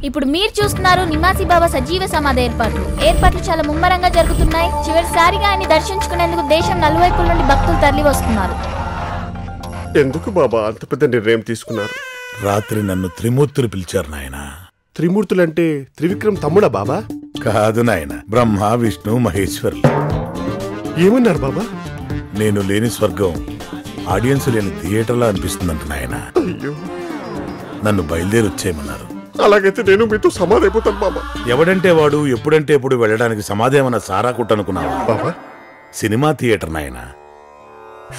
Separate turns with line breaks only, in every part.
ఇప్పుడు మీరు చూస్తున్నారు నిమాసి బాబా సజీవ సమాధి ఏర్పాట్లు చాలా ముమ్మరంగా జరుగుతున్నాయి. చివరిసారిగా ఆయన దర్శించుకునేందుకు దేశం నలువైపుల నుండి భక్తులు తరలి వస్తున్నారు.
ఎందుకు బాబా అంత పెద్ద నిర్ణయం తీసుకున్నారు?
రాత్రి నన్ను త్రిమూర్తులు పిలిచారు నాయన.
త్రిమూర్తులంటే త్రివిక్రమ్ తమ్ముడా బాబా?
కాదు నాయన, బ్రహ్మ విష్ణు మహేశ్వరులు.
ఏమన్నారు బాబా?
నేను లేని స్వర్గం ఆడియన్స్ లేని థియేటర్లా అనిపిస్తుందంట నాయన. నన్ను బయలుదేరి వచ్చేయమన్నారు.
అలాగైతే నేను మీతో సమాధి అయిపోతాను బాబా.
ఎవడంటే వాడు ఎప్పుడంటే ఎప్పుడు వెళ్ళడానికి సమాధేమన్న సారా కుట్టనుకున్నావా
బాబా?
సినిమా థియేటర్ నాయన.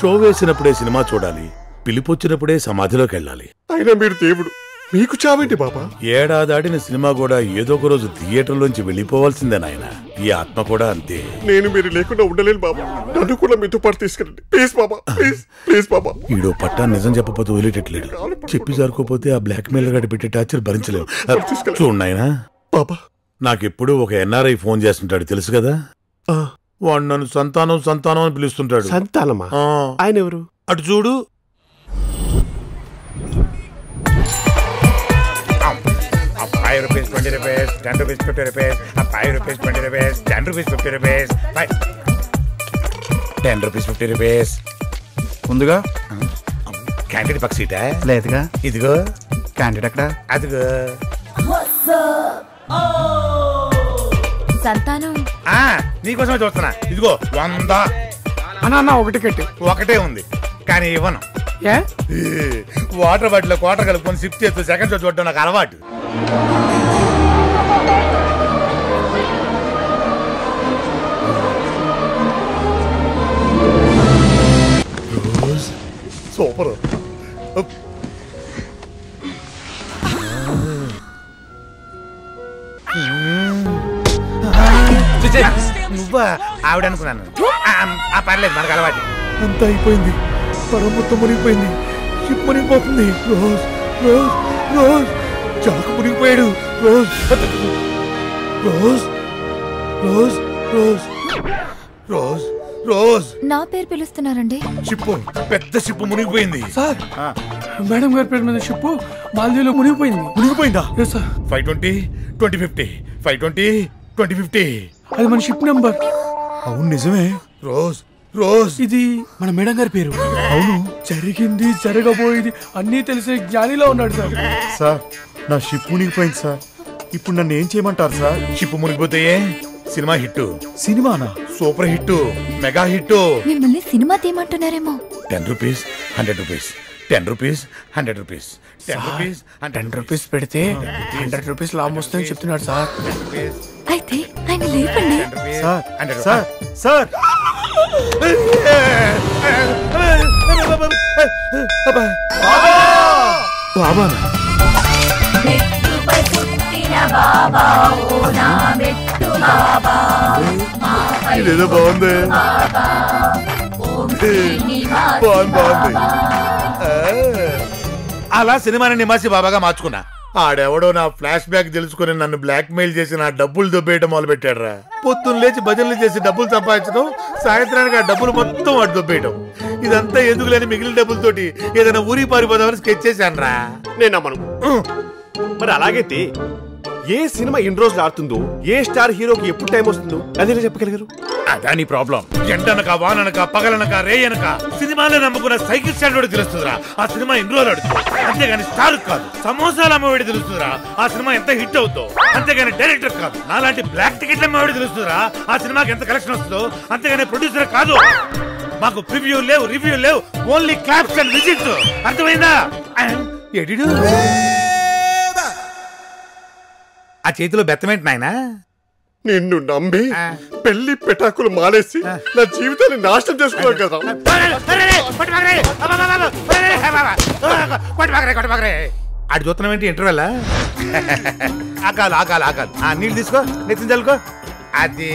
షో వేసినప్పుడే సినిమా చూడాలి, పిలిపొచ్చినప్పుడే సమాధిలోకి వెళ్ళాలి.
అయినా మీరు దేవుడు, మీకు చావేంటి బాబా?
ఏడాదాడిన సినిమా కూడా ఏదో ఒక రోజు థియేటర్లోంచి వెళ్ళిపోవాల్సిందే నాయన. ఈ ఆత్మ కూడా అంతే.
నేను మీరు లేకుండా ఉండలేను బాబా. నన్ను కూడా మీతో పాటు తీసుకెళ్ళండి ప్లీజ్ బాబా. ప్లీజ్ బాబా.
ఈడో పట్టా నిజం చెప్పకపోతే వదిలేటట్లేడు. చెప్పి జరుకోపోతే ఆ బ్లాక్ మెయిల్ గడి పెట్టే టార్చర్ భరించలేవు. చూడు నాయనా
బాబా,
నాకెప్పుడు ఒక ఎన్ఆర్ఐ ఫోన్ చేస్తుంటాడు తెలుసు కదా. వాడు నన్ను సంతానం సంతానం అని పిలుస్తుంటాడు.
సంతానమా? ఆయన ఎవరు?
అటు చూడు. ₹5, ₹20, ₹10, ₹50, ₹5, ₹20, ₹10, ₹50, ₹10, ₹50.
ముందుగా
క్యాంటీన్ పక్క సీటా?
లేదుగా.
ఇదిగో
క్యాండిడేట్ అక్కడ.
అదిగో.
సంతానం
నీకోసమే చూస్తున్నా. ఇదిగో 100
అన్న ఒకటి కట్టి.
ఒకటే ఉంది కానీ ఇవ్వను. వాటర్ బాటిల్ క్వార్టర్ కలుపుకొని సిప్ చేస్తూ సెకండ్ షో చూడడం నాకు అలవాటు.
సూపర్.
నువ్వా? ఆవిడ అనుకున్నాను. పర్లేదు, మనకు అలవాటు.
అంతా అయిపోయింది. పరం మొత్తం మునిగిపోయింది. షిప్ మునిగిపోతుంది. రోజ్ రోజ్ రోజ్ చాకు మునిగిపోయాడు. Rose Rose Rose Rose Rose Rose.
నా పేరు పిలుస్తున్నారండి.
షిప్పు, పెద్ద షిప్పు మునిగిపోయింది
సార్. మేడం గారి పేరు మీద షిప్పు మాల్దీవులో మునిగిపోయింది.
మునిగిపోయిందా?
520 2050 520 2050.
అది మన షిప్ నెంబర్.
అవును నిజమే.
రోజ్ రోజ్
ఇది మన మేడం గారి పేరు. అవును, జరిగింది జరగబోయేది అన్నీ తెలిసే జ్ఞానిలో ఉన్నాడు సార్.
సార్, నా షిప్ మునిగిపోయింది సార్. ఇప్పుడు నన్ను ఏం చేయమంటారు సార్?
షిప్పు మునిగిపోతే సినిమా హిట్.
సినిమానా?
Super hit, mega hit.
మిమ్మల్ని సినిమా తీయమంటున్నారేమో.
₹10 ₹100 ₹10 ₹100
₹10 పెడితే ₹100 లాభం వస్తుందని చెప్తున్నాడు సార్.
అయితే ఆయన లేపండి.
Sir sir sir. బాబా ఇదేదో బాగుంది. బాగుంది.
అలా సినిమాని నిమాసి బాబాగా మార్చుకున్నా. ఆడెవడో నా ఫ్లాష్ బ్యాక్ తెలుసుకుని నన్ను బ్లాక్ మెయిల్ చేసి నా డబ్బులు దొబ్బేయటం మొదలు పెట్టాడు. పొద్దున్న లేచి భజనలు చేసి డబ్బులు సంపాదించడం, సాయంత్రానికి ఆ డబ్బులు మొత్తం వాడు దొబ్బేయటం. ఇదంతా ఎందుకు లేని మిగిలిన డబ్బులతోటి ఏదైనా ఊరికి పారిపోదామని స్కెచ్ చేశాను రా.
నేను నమ్మను. మరి అలాగైతే ఏ సినిమా ఎన్ని రోజులు ఆడుతుందో, ఏ స్టార్ హీరోకి ఎప్పుడు టైం వస్తుందో అదే చెప్పగలిగారు?
అదా నీ ప్రాబ్లం. ఎండనక వాననక పగలనక రేయనక సినిమాలో నమ్ముకున్న సైకిల్ స్టాండ్ వాడు తెలుస్తుందిరా ఆ సినిమా ఎన్ని రోజులు ఆడుతుందో. అంతేగాని స్టార్ కాదు. సమోసాలు అమ్మవాడి తెలుస్తుందిరా ఆ సినిమా ఎంత హిట్ అవుతుందో. అంతేగాని డైరెక్టర్ కాదు. నాలాంటి బ్లాక్ టికెట్ల అమ్మవాడి తెలుస్తుందిరా ఆ సినిమాకి ఎంత కలెక్షన్ వస్తుందో. అంతేగాని ప్రొడ్యూసర్ కాదు. మాకు ప్రివ్యూ లేవు, రివ్యూ లేవు, ఓన్లీ క్లాప్స్ అండ్ విజిట్స్. అర్థమైందా? ఎడిడు ఆ చేతిలో బెత్తమేంటి నాయనా?
నిన్ను నమ్మి పెళ్లి పెటాకులు మానేసి నా జీవితాన్ని నాశనం చేసుకున్నాను కదా.
అటు చూస్తున్నాం ఏంటి? ఇంటర్వెల్ ఆకాలు ఆకాలు ఆకాలు. నీళ్ళు తీసుకో, నెత్తిన చల్లుకో. అది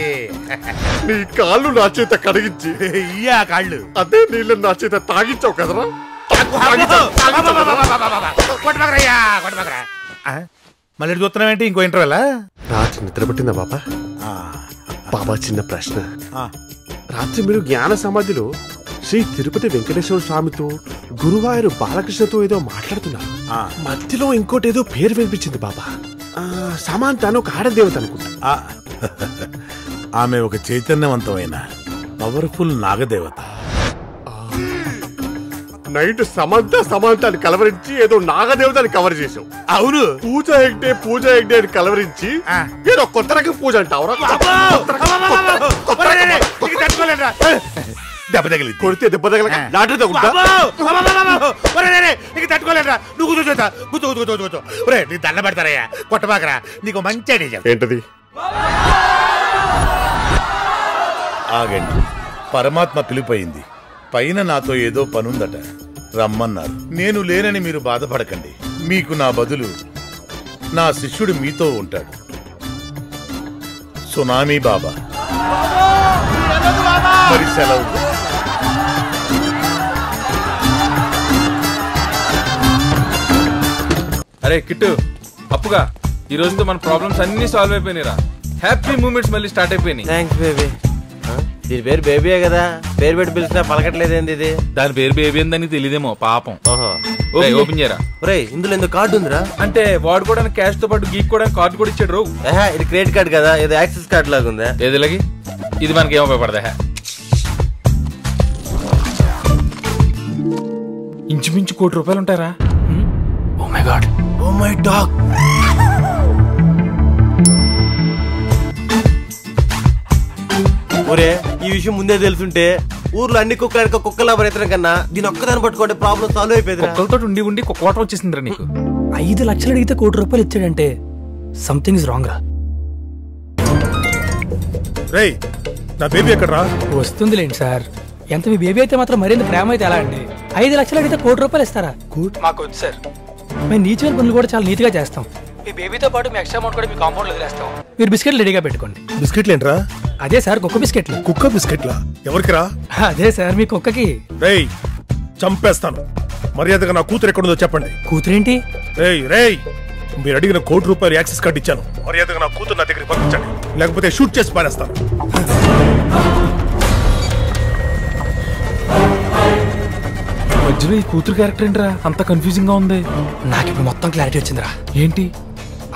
నీ కాళ్ళు నా చేత కడిగించి
ఇయ్యా కాళ్ళు
అదే నీళ్ళు నా చేత తాగించావు కదరా.
మళ్ళీ చూస్తున్నాం ఏంటి? ఇంకో ఇంటర్వెల్.
రాత్రి నిద్ర పట్టిందా బాబా? బాబా చిన్న ప్రశ్న. రాత్రి మీరు జ్ఞాన సమాధిలో శ్రీ తిరుపతి వెంకటేశ్వర స్వామితో, గురువాయూరు బాలకృష్ణతో ఏదో మాట్లాడుతున్నారు. మధ్యలో ఇంకోటి ఏదో పేరు వినిపించింది బాబా. సమాంత అని ఒక ఆడదేవత అనుకుంటా.
ఆమె ఒక చైతన్యవంతమైన పవర్ఫుల్ నాగదేవత.
నైట్ సమంత అని కలవరించి ఏదో నాగదేవతని కవర్ చేసావు.
అవును,
పూజ హెగ్డే అని కలవరించి ఏదో కొత్త రకం పూజ అంటావురా.
దెబ్బ తగిలి
కొడితే దెబ్బ తగలక లాటరీ తగులుతా.
తట్టుకోలేరా నువ్వు కూర్చోరే, నీ దండ పెడతారయ్యా, కొట్టబాకరా. నీకు మంచి ఐడియా.
ఏంటది?
ఆగండి, పరమాత్మ పిలిపోయింది. పైన నాతో ఏదో పనుందట, రమ్మన్నారు. నేను లేనని మీరు బాధపడకండి. మీకు నా బదులు నా శిష్యుడు మీతో ఉంటాడు, సునామీ బాబా. మరి సెలవు.
అరే కిట్టు, అప్పుగా ఈ రోజుతో మన ప్రాబ్లమ్స్ అన్ని సాల్వ్ అయిపోయినాయిరా. హ్యాపీ మూమెంట్స్ మళ్ళీ స్టార్ట్ అయిపోయినాయి.
Thanks baby. దీని పేరు బేబీయే కదా, పేరు పెట్టి పిలిచినా పలకట్లేదేంది ఇది?
దాని పేరు బేబీ అని తెలియదేమో పాపం. ఓపెన్ చేయరా.
ఇందులో ఎందుకు కార్డు ఉందిరా?
అంటే వాడుకోవడానికి క్యాష్ తో పాటు గీక్కోవడానికి కార్డు కూడా ఇచ్చాడు రో.
ఇది క్రెడిట్ కార్డు కదా, ఏదో యాక్సెస్ కార్డు లాగా ఉందా?
ఏదిలాగి ఇది మనకి ఏమో ఉపయోగపడదా? ఇంచుమించు ₹1,00,00,000 ఉంటారా? Oh my god,
oh my dog. ఒరే, ఈ విషయం ముందే తెలుసుంటే ఊర్లో అన్ని కుక్కలా పరిగెత్తడం కన్నా దీని ఒక్కదాన్ని పట్టుకుంటే ప్రాబ్లం సాల్వ్ అయిపోయింది.
కుక్కలతో ఉండి కోట వచ్చేసిందిరా నీకు.
5 లక్షలు అడిగితే ₹1,00,00,000 ఇచ్చాడంటే సంథింగ్ ఇస్ రాంగ్ రా.
రేయ్, నా బేబీ ఎక్కడరా?
వస్తుందిలేండి సార్. ఎంత మీ బేబీ అయితే మాత్రం మరింత ప్రేమ అయితే ఎలా అండి? 5 లక్షలు అడిగితే ₹1,00,00,000 ఇస్తారా? మాకు వద్దు సార్. మేము నీచమైన పనులు కూడా చాలా నీట్గా చేస్తాం. మీ బేబీతో పాటు మీ ఎక్స్ట్రా అమౌంట్ కూడా మీ కాంపౌండ్ వదిలేస్తాం. మీరు బిస్కెట్లు రెడీగా పెట్టుకోండి.
బిస్కెట్లు ఏంట్రా?
అదే సార్, కుక్క బిస్కెట్లు.
కుక్క బిస్కెట్లా? ఎవరికి రా?
అదే సార్, మీ కుక్కకి.
రేయ్, చంపేస్తాను. మర్యాదగా నా కూతురు ఎక్కడుందో చెప్పండి.
కూతురేంటి?
రేయ్, మీరు అడిగిన ₹1,00,00,000 యాక్సెస్ కార్డు ఇచ్చాను. మర్యాదగా నా కూతురు నా దగ్గరికి పంపించండి, లేకపోతే షూట్ చేసి పారేస్తాను.
మధ్యలో ఈ కూతురు క్యారెక్టర్ ఏంట్రా అంత కన్ఫ్యూజింగ్ గా ఉంది?
నాకు ఇప్పుడు మొత్తం క్లారిటీ వచ్చిందిరా.
ఏంటి?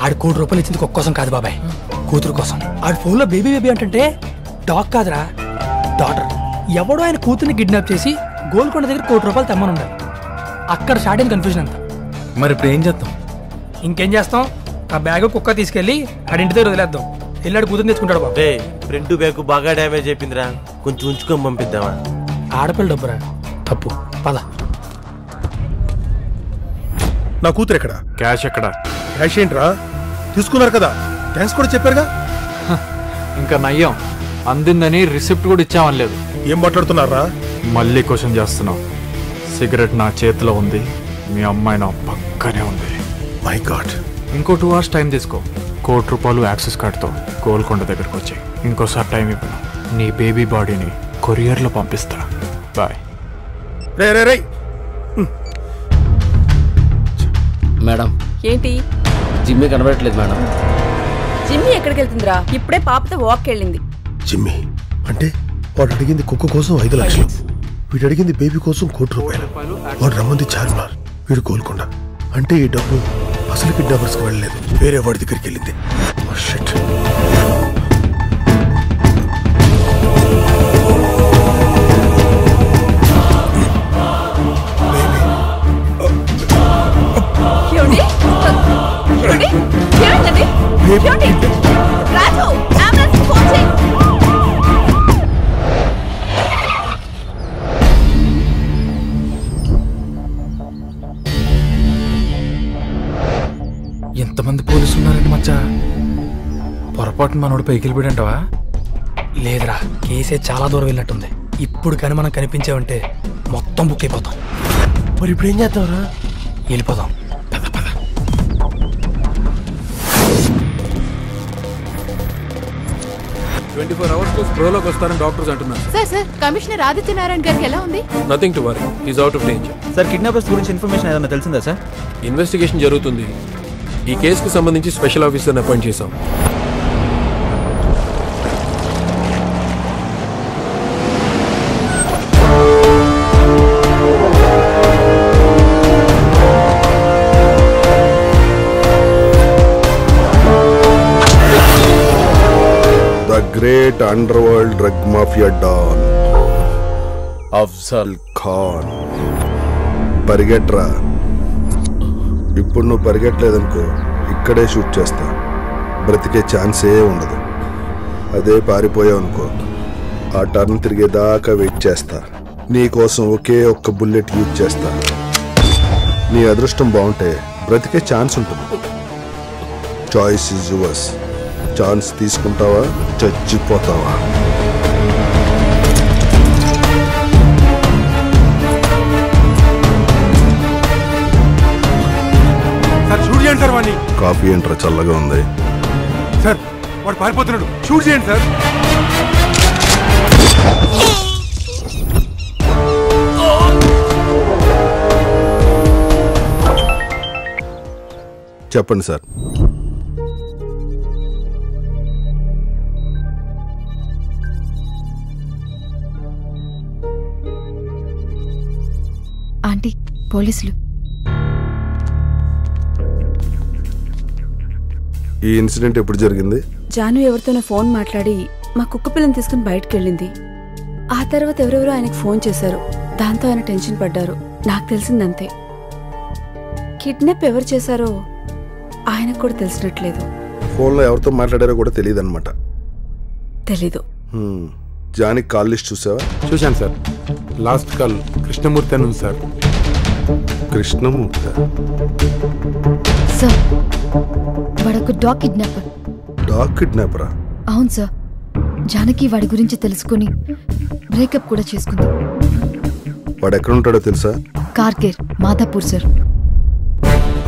ఆడు ₹1,00,00,000 ఇచ్చింది కుక్క కోసం కాదు బాబాయ్, కూతురు కోసం. ఆడు ఫోన్ లో బేబీ అంటే డాగ్ కాదురా, డాటర్. ఎవడో ఆయన కూతుర్ని కిడ్నాప్ చేసి గోల్కొండ దగ్గర ₹1,00,00,000 తెమ్మనుండాలి. అక్కడ స్టార్ట్ అయిన కన్ఫ్యూజన్ అంతా.
మరి ఇప్పుడు ఏం చేద్దాం?
ఇంకేం చేస్తాం? ఆ బ్యాగ్ కుక్క తీసుకెళ్లి ఆడింటి దగ్గర వదిలేద్దాం. వెళ్ళాడు కూతురు తెచ్చుకుంటాడు బాబు.
ఫ్రంట్ బ్యాగ్ బాగా డ్యామేజ్ అయిపోయిందిరా, కొంచెం ఉంచుకొని పంపిద్దామా?
ఆడపిల్ల డబ్బురా, తప్పు. పద.
నా కూతురు ఎక్కడ?
క్యాష్ ఎక్కడ?
క్యాష్ ఏంట్రా? తీసుకున్నారు కదా, థ్యాంక్స్ కూడా చెప్పారుగా.
ఇంకా నయ్యం, అందిందని రిసిప్ట్ కూడా ఇచ్చామని లేదు.
ఏం మాట్లాడుతున్నారా?
మళ్ళీ క్వశ్చన్ చేస్తున్నావు. సిగరెట్ నా చేతిలో ఉంది, మీ అమ్మాయి నా పక్కనే ఉంది.
My God.
ఇంకో 2 hours టైం తీసుకో. ₹1,00,00,000 యాక్సెస్ కార్డ్తో గోల్కొండ దగ్గరకు వచ్చాయి. ఇంకోసారి టైం ఇవ్వను. నీ బేబీ బాడీని కొరియర్లో పంపిస్తా. బాయ్.
రే
మేడం.
ఏంటి?
జిమ్మి కనబడట్లేదు మేడం.
జిమ్మి ఎక్కడికి వెళ్తుందిరా? ఇప్పుడే పాపతో వాక్ వెళ్ళింది.
జిమ్మి అంటే వాడు అడిగింది కుక్క కోసం 5 లక్షలు, వీడు అడిగింది బేబీ కోసం ₹1,00,00,000. వాడు రమ్మంది చార్మినార్, వీడు గోల్కొండ. అంటే ఈ డబ్బు అసలు కిడ్నాపర్స్ కి వెళ్ళలేదు, వేరే వాడి దగ్గరికి వెళ్ళింది.
ఎంతమంది పోలీసులు ఉన్నారండి మచ్చా? పొరపాటున మనోడు పైకి వెళ్ళిపోయాడంటావా?
లేదురా, కేసే చాలా దూరం వెళ్ళినట్టుంది. ఇప్పుడు కానీ మనం కనిపించామంటే మొత్తం బుక్ అయిపోతాం.
మరి ఇప్పుడు ఏం చేద్దాంరా?
వెళ్ళిపోదాం.
24 hours స్ప్రోలోకి వస్తారని డాక్టర్స్ అంటున్నారు.
సార్ కమిషనర్ ఆదిత్యనారాయణ గారికి ఎలా ఉంది?
Nothing to worry, is out of danger.
Sir, kidnappers గురించి ఇన్ఫర్మేషన్ ఏదైనా తెలిసిందా సార్?
ఇన్వెస్టిగేషన్ జరుగుతుంది. ఈ కేసుకు సంబంధించి స్పెషల్ ఆఫీసర్ని అపాయింట్ చేశాం.
Great underworld drug mafia don Afzal Khan. పరిగెట్రా. ఇప్పుడు నువ్వు పరిగెట్టలేదనుకో ఇక్కడే షూట్ చేస్తా. బ్రతికే ఛాన్సే ఉండదు. అదే పారిపోయావు అనుకో ఆ టర్న్ తిరిగేదాకా వెయిట్ చేస్తా. నీకోసం ఒకే ఒక్క బుల్లెట్ యూజ్ చేస్తా. నీ అదృష్టం బాగుంటే బ్రతికే ఛాన్స్ ఉంటుంది. Choice is yours. ఛాన్స్ తీసుకుంటావా చచ్చిపోతావా?
షూట్ చేయండి సార్ వాడిని.
కాఫీ ఏంట్రా చల్లగా ఉంది.
సార్ వాడు పారిపోతున్నాడు, షూట్ చేయండి సార్.
చెప్పండి సార్.
ఆంటీ, పోలీసులు.
ఈ ఇన్సిడెంట్ ఎప్పుడు జరిగింది?
జాను ఎవరితోనో ఫోన్ మాట్లాడి మా కుక్క పిల్లని తీసుకుని బయటకు వెళ్ళింది. ఆ తర్వాత ఎవరెవరో ఆయనకు ఫోన్ చేశారు. దాంతో ఆయన టెన్షన్ పడ్డారు. నాకు తెలిసిందంతే. కిడ్నాప్ ఎవరు చేశారో ఆయనకు కూడా తెలిసినట్లేదు.
ఫోన్లో ఎవరితో మాట్లాడారో కూడా తెలియదు అనమాట.
తెలీదు.
జానికి కాల్ లిస్ట్ చూసావా?
చూశాను సార్. లాస్ట్ కాల్ కృష్ణమూర్తి అని ఉంది సార్.
కృష్ణమూర్తి
సార్, వాడొక డాగ్ కిడ్నాపర్.
డాగ్ కిడ్నాపరా?
అవును సార్. జానకి వాడి గురించి తెలుసుకుని బ్రేకప్ కూడా చేసుకుంది.
వాడు ఎక్కడ ఉంటాడో తెలుసా?
కార్కేర్, మాధాపూర్ సార్.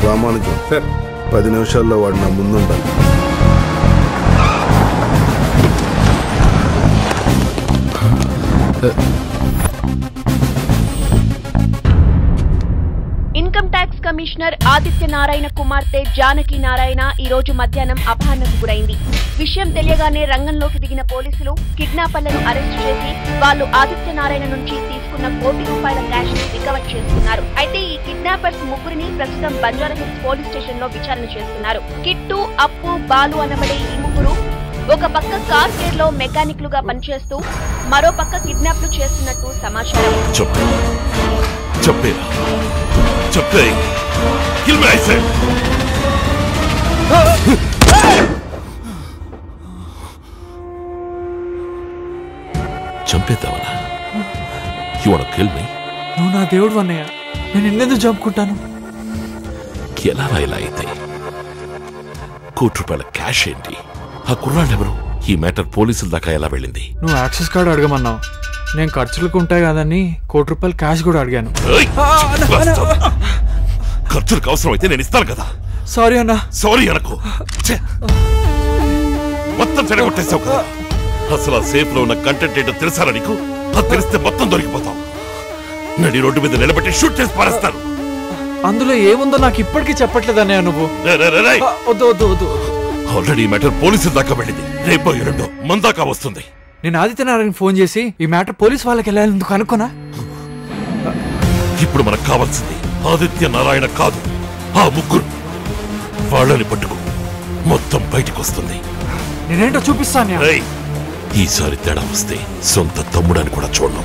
రామానుజం సార్, 10 నిమిషాల్లో వాడు నా ముందు ఉండాలి.
Income tax commissioner Aditya Narayana కుమార్తె జానకి నారాయణ ఈ రోజు మధ్యాహ్నం అపహరణకు గురైంది. విషయం తెలియగానే రంగంలోకి దిగిన పోలీసులు కిడ్నాపర్లను అరెస్టు చేసి వాళ్ళు ఆదిత్య నారాయణ నుంచి తీసుకున్న ₹1 కోటి క్యాష్ ను రికవర్ చేస్తున్నారు. అయితే ఈ కిడ్నాపర్స్ ముగ్గురిని ప్రస్తుతం బంజారాహిల్స్ పోలీస్ స్టేషన్ లో విచారణ చేస్తున్నారు. కిట్టు, అప్పు, బాలు అనబడే ఈ ముగ్గురు ఒక పక్క కార్ కేర్ లో మెకానిక్లుగా పనిచేస్తూ మరో పక్క కిడ్నాప్లు చేస్తున్నట్టు సమాచారం.
చంపేద్దామనా? You want to kill me?
నువ్వు నా దేవుడు అన్నయ్య, నేను ఎన్నెందుకు చంపుకుంటాను?
ఎలా ఇలా అయితే ₹1 కోటి క్యాష్ ఏంటి? ఆ కుర్రాళ్ళెవరు? ఈ మ్యాటర్ పోలీసుల దాకా ఎలా వెళ్ళింది?
నువ్వు యాక్సెస్ కార్డు అడగమన్నావు. నేను ఖర్చులకు ఉంటాయి కాదని ₹1 కోటి క్యాష్ కూడా అడిగాను.
ఖర్చులకు అవసరం అయితే నేను ఇస్తాను కదా.
సారీ అన్నా.
సారీ అనకు. మొత్తం చెడగొట్టేసావు కదా. అసలు ఆ సేఫ్ లో ఉన్న కంటెంట్ ఏంటో తెలుసారా నీకు? అది తెలిస్తే మొత్తం దొరికిపోతావు. నడి రోడ్డు మీద నిలబెట్టి షూట్ చేసి పారేస్తాను.
అందులో ఏముందో నాకు ఇప్పటికీ చెప్పట్లేదన్నయ్య నువ్వు. వద్దు వద్దు వద్దు.
ఆల్రెడీ ఈ మ్యాటర్ పోలీసుల దాకా వెళ్ళింది. రేపో ఎల్లుండో మన దాకా వస్తుంది.
నేను ఆదిత్యనారాయణ ఫోన్ చేసి ఈ మ్యాటర్ పోలీస్ వాళ్ళకి వెళ్ళాలని అనుకున్నా.
ఇప్పుడు మనకు కావాల్సింది ఆదిత్య నారాయణ కాదు, ఆ ముగ్గురు. వాళ్ళని పట్టుకు మొత్తం బయటకు వస్తుంది.
నేనేంటో చూపిస్తాను.
ఈసారి తేడా వస్తే సొంత తమ్ముడని కూడా చూడను.